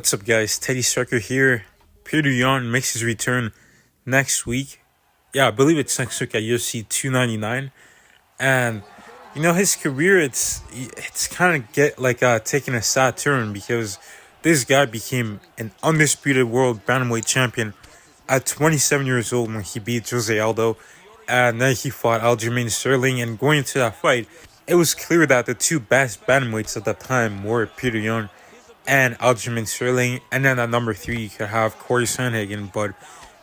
What's up, guys? Teddy Striker here. Petr Yan makes his return next week. Yeah, I believe it's next week at UFC 299. And his career, it's kind of taking a sad turn because this guy became an undisputed world bantamweight champion at 27 years old when he beat Jose Aldo, and then he fought Aljamain Sterling. And going into that fight, it was clear that the two best bantamweights at that time were Petr Yan and Aljamain Sterling, and then at number 3 you could have Corey Sandhagen. But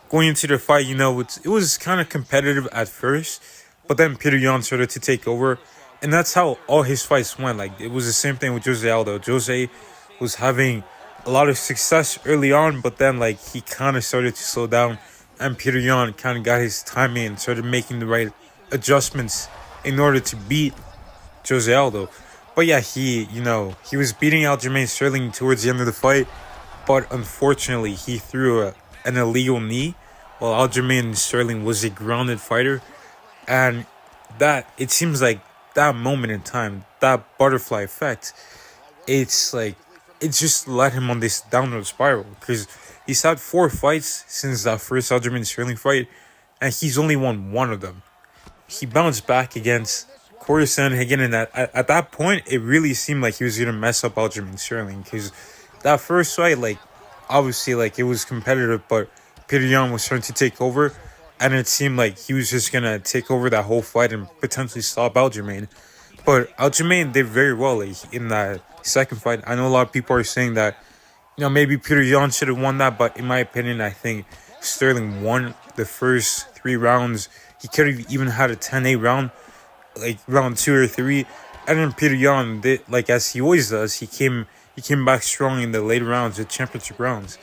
going into the fight, it was kind of competitive at first, but then Petr Yan started to take over, and that's how all his fights went. Like, it was the same thing with Jose Aldo. Jose was having a lot of success early on, but then he kind of started to slow down, and Petr Yan kind of got his timing and started making the right adjustments in order to beat Jose Aldo. But yeah, he was beating Aljamain Sterling towards the end of the fight, but unfortunately he threw an illegal knee while Aljamain Sterling was a grounded fighter. And it seems like that moment in time, that butterfly effect, it just led him on this downward spiral, because he's had 4 fights since that first Aljamain Sterling fight, and he's only won 1 of them. He bounced back against Corey Sandhagen, and at that point, it really seemed like he was going to mess up Aljamain Sterling, because that first fight, obviously, it was competitive, but Petr Yan was starting to take over, and it seemed like he was just going to take over that whole fight and potentially stop Aljamain. But Aljamain did very well in that second fight. I know a lot of people are saying that, maybe Petr Yan should have won that, but in my opinion, I think Sterling won the first 3 rounds. He could have even had a 10-8 round, round 2 or 3, and then Petr Yan did, as he always does, he came back strong in the later rounds, the championship rounds,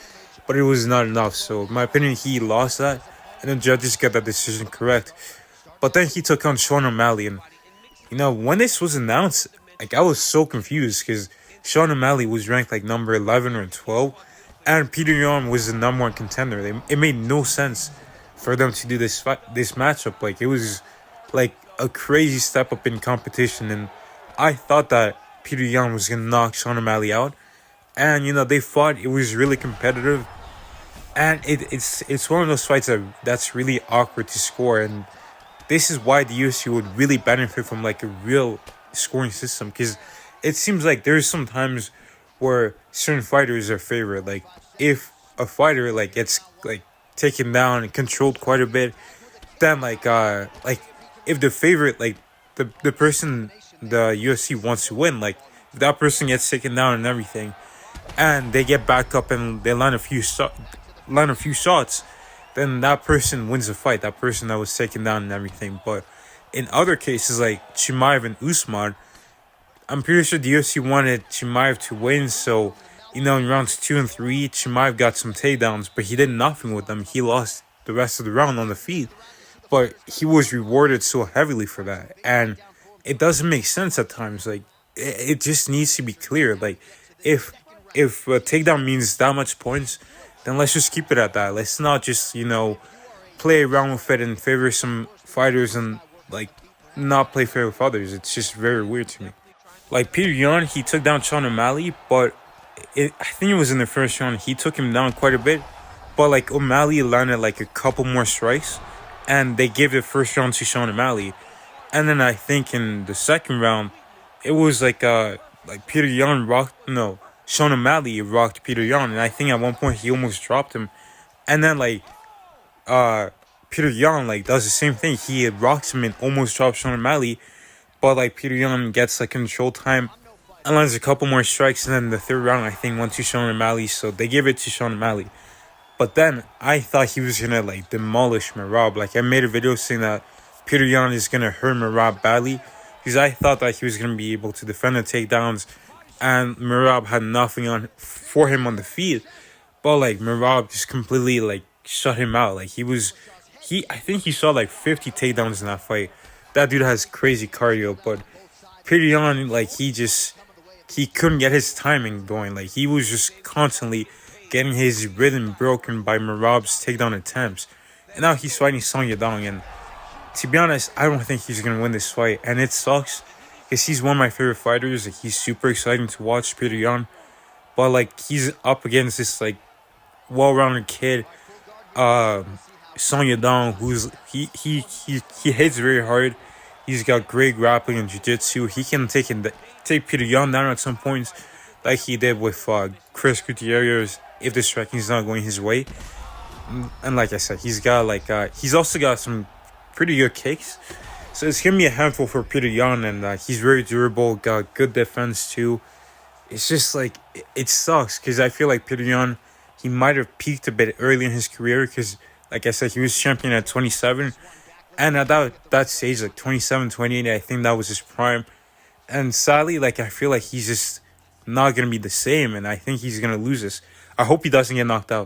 but it was not enough. So in my opinion, he lost that, and the judges got that decision correct. But then he took on Sean O'Malley, and when this was announced, I was so confused, because Sean O'Malley was ranked number 11 or 12, and Petr Yan was the number 1 contender. It made no sense for them to do this matchup. It was a crazy step up in competition, and I thought that Petr Yan was going to knock Sean O'Malley out. And they fought. It was really competitive, and it's one of those fights that's really awkward to score. And this is why the UFC would really benefit from a real scoring system, because it seems like there's some times where certain fighters are favored. If a fighter gets taken down and controlled quite a bit, then if the favorite, the person the UFC wants to win, if that person gets taken down and everything, and they get back up and they land a few shots, then that person wins the fight, that person that was taken down and everything. But in other cases, like Chimaev and Usman, I'm pretty sure the UFC wanted Chimaev to win, so, in rounds 2 and 3, Chimaev got some takedowns, but he did nothing with them. He lost the rest of the round on the feet. But he was rewarded so heavily for that. And it doesn't make sense at times. It just needs to be clear. If a takedown means that much points, then let's just keep it at that. Let's not just, play around with it and favor some fighters and, not play fair with others. It's just very weird to me. Petr Yan, he took down Sean O'Malley, but I think it was in the first round. He took him down quite a bit. But, O'Malley landed, a couple more strikes, and they gave the first round to Sean O'Malley. And then I think in the second round, it was Petr Yan Sean O'Malley rocked Petr Yan, and I think at one point he almost dropped him. And then Petr Yan does the same thing. He rocks him and almost drops Sean O'Malley, but Petr Yan gets control time and lands a couple more strikes. And then the third round, I think, went to Sean O'Malley, so they gave it to Sean O'Malley. But then I thought he was gonna demolish Merab. I made a video saying that Petr Yan is gonna hurt Merab badly, because I thought that he was gonna be able to defend the takedowns, and Merab had nothing for him on the feet. But Merab just completely shut him out. I think he saw 50 takedowns in that fight. That dude has crazy cardio, but Petr Yan, he couldn't get his timing going. He was just constantly getting his rhythm broken by Merab's takedown attempts. And now he's fighting Song Yadong, and to be honest, I don't think he's going to win this fight. And it sucks, because he's one of my favorite fighters. He's super exciting to watch, Petr Yan. but like he's up against this like well-rounded kid, Song Yadong, who's he hits very hard. He's got great grappling and jiu-jitsu. He can take Petr Yan down at some points, like he did with Chris Gutierrez, if the striking is not going his way. And like I said, he's also got some pretty good kicks. So it's gonna be a handful for Petr Yan, and he's very durable. Got good defense too. It's just like it sucks because I feel like Petr Yan, he might have peaked a bit early in his career because, like I said, he was champion at 27, and at that stage, like 27, 28, I think that was his prime. And sadly, like I feel like he's just not gonna be the same, and I think he's gonna lose this. I hope he doesn't get knocked out.